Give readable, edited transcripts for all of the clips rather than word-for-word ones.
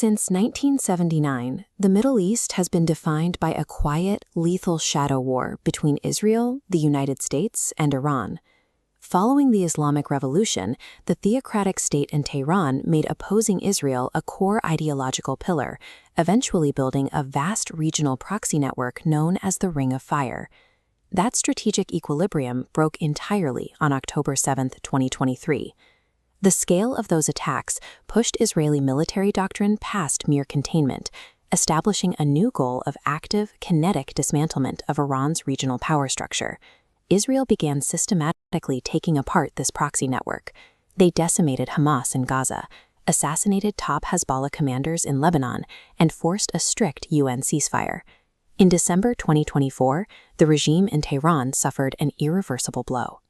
Since 1979, the Middle East has been defined by a quiet, lethal shadow war between Israel, the United States, and Iran. Following the Islamic Revolution, the theocratic state in Tehran made opposing Israel a core ideological pillar, eventually building a vast regional proxy network known as the Ring of Fire. That strategic equilibrium broke entirely on October 7, 2023. The scale of those attacks pushed Israeli military doctrine past mere containment, establishing a new goal of active, kinetic dismantlement of Iran's regional power structure. Israel began systematically taking apart this proxy network. They decimated Hamas in Gaza, assassinated top Hezbollah commanders in Lebanon, and forced a strict UN ceasefire. In December 2024, the regime in Tehran suffered an irreversible blow.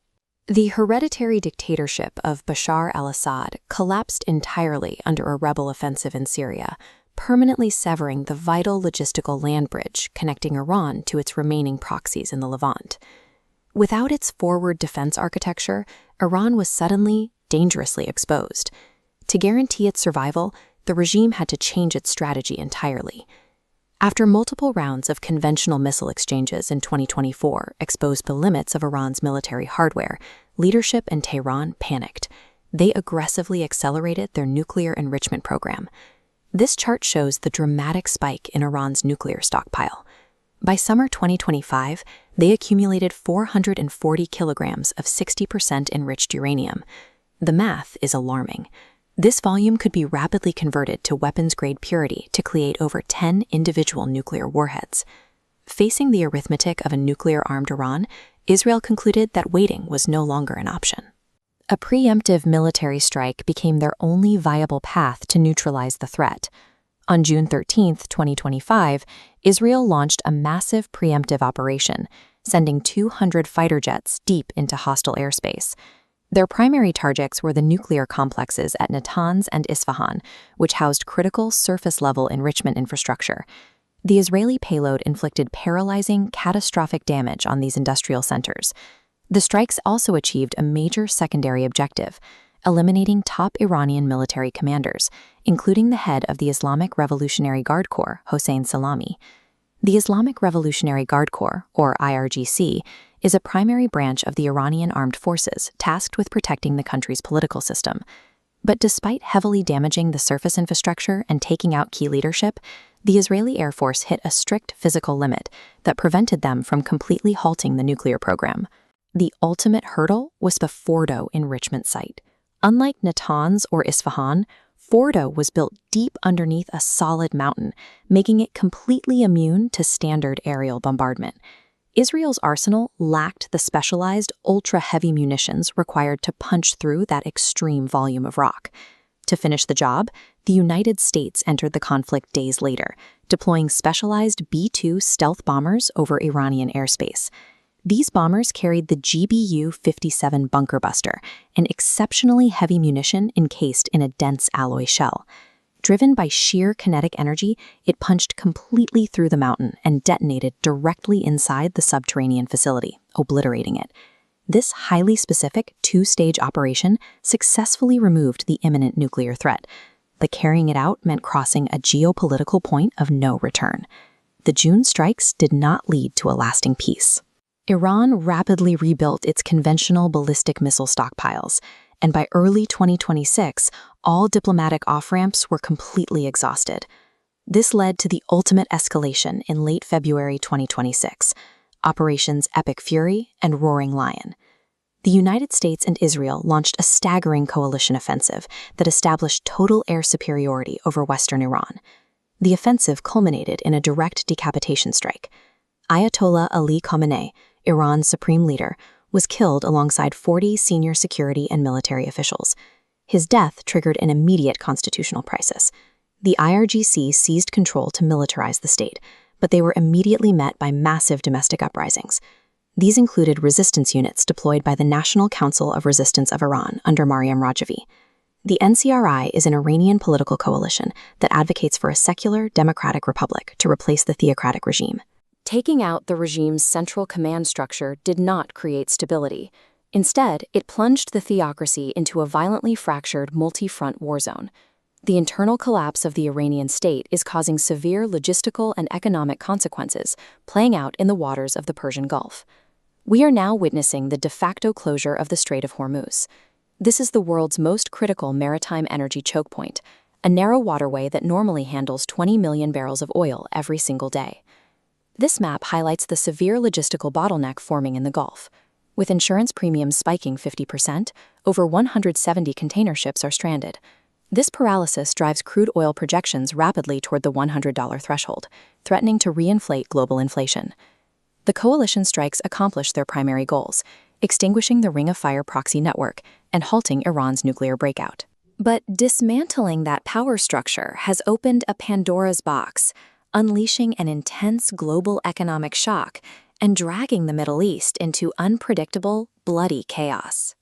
The hereditary dictatorship of Bashar al-Assad collapsed entirely under a rebel offensive in Syria, permanently severing the vital logistical land bridge connecting Iran to its remaining proxies in the Levant. Without its forward defense architecture, Iran was suddenly, dangerously exposed. To guarantee its survival, the regime had to change its strategy entirely. After multiple rounds of conventional missile exchanges in 2024 exposed the limits of Iran's military hardware, leadership in Tehran panicked. They aggressively accelerated their nuclear enrichment program. This chart shows the dramatic spike in Iran's nuclear stockpile. By summer 2025, they accumulated 440 kilograms of 60% enriched uranium. The math is alarming. This volume could be rapidly converted to weapons-grade purity to create over 10 individual nuclear warheads. Facing the arithmetic of a nuclear-armed Iran, Israel concluded that waiting was no longer an option. A preemptive military strike became their only viable path to neutralize the threat. On June 13, 2025, Israel launched a massive preemptive operation, sending 200 fighter jets deep into hostile airspace. Their primary targets were the nuclear complexes at Natanz and Isfahan, which housed critical surface-level enrichment infrastructure. The Israeli payload inflicted paralyzing, catastrophic damage on these industrial centers. The strikes also achieved a major secondary objective, eliminating top Iranian military commanders, including the head of the Islamic Revolutionary Guard Corps, Hossein Salami. The Islamic Revolutionary Guard Corps, or IRGC, is a primary branch of the Iranian armed forces tasked with protecting the country's political system. But despite heavily damaging the surface infrastructure and taking out key leadership, the Israeli Air Force hit a strict physical limit that prevented them from completely halting the nuclear program. The ultimate hurdle was the Fordo enrichment site. Unlike Natanz or Isfahan, Fordo was built deep underneath a solid mountain, making it completely immune to standard aerial bombardment. Israel's arsenal lacked the specialized, ultra-heavy munitions required to punch through that extreme volume of rock. To finish the job, the United States entered the conflict days later, deploying specialized B-2 stealth bombers over Iranian airspace. These bombers carried the GBU-57 bunker buster, an exceptionally heavy munition encased in a dense alloy shell. Driven by sheer kinetic energy, it punched completely through the mountain and detonated directly inside the subterranean facility, obliterating it. This highly specific two-stage operation successfully removed the imminent nuclear threat, but carrying it out meant crossing a geopolitical point of no return. The June strikes did not lead to a lasting peace. Iran rapidly rebuilt its conventional ballistic missile stockpiles, and by early 2026, all diplomatic off-ramps were completely exhausted. This led to the ultimate escalation in late February 2026, Operations Epic Fury and Roaring Lion. The United States and Israel launched a staggering coalition offensive that established total air superiority over Western Iran. The offensive culminated in a direct decapitation strike. Ayatollah Ali Khamenei, Iran's supreme leader, was killed alongside 40 senior security and military officials. His death triggered an immediate constitutional crisis. The IRGC seized control to militarize the state, but they were immediately met by massive domestic uprisings. These included resistance units deployed by the National Council of Resistance of Iran under Maryam Rajavi. The NCRI is an Iranian political coalition that advocates for a secular, democratic republic to replace the theocratic regime. Taking out the regime's central command structure did not create stability. Instead, it plunged the theocracy into a violently fractured multi-front war zone. The internal collapse of the Iranian state is causing severe logistical and economic consequences, playing out in the waters of the Persian Gulf. We are now witnessing the de facto closure of the Strait of Hormuz. This is the world's most critical maritime energy choke point, a narrow waterway that normally handles 20 million barrels of oil every single day. This map highlights the severe logistical bottleneck forming in the Gulf. With insurance premiums spiking 50%, over 170 container ships are stranded. This paralysis drives crude oil projections rapidly toward the $100 threshold, threatening to reinflate global inflation. The coalition strikes accomplish their primary goals, extinguishing the Ring of Fire proxy network and halting Iran's nuclear breakout. But dismantling that power structure has opened a Pandora's box, unleashing an intense global economic shock and dragging the Middle East into unpredictable, bloody chaos.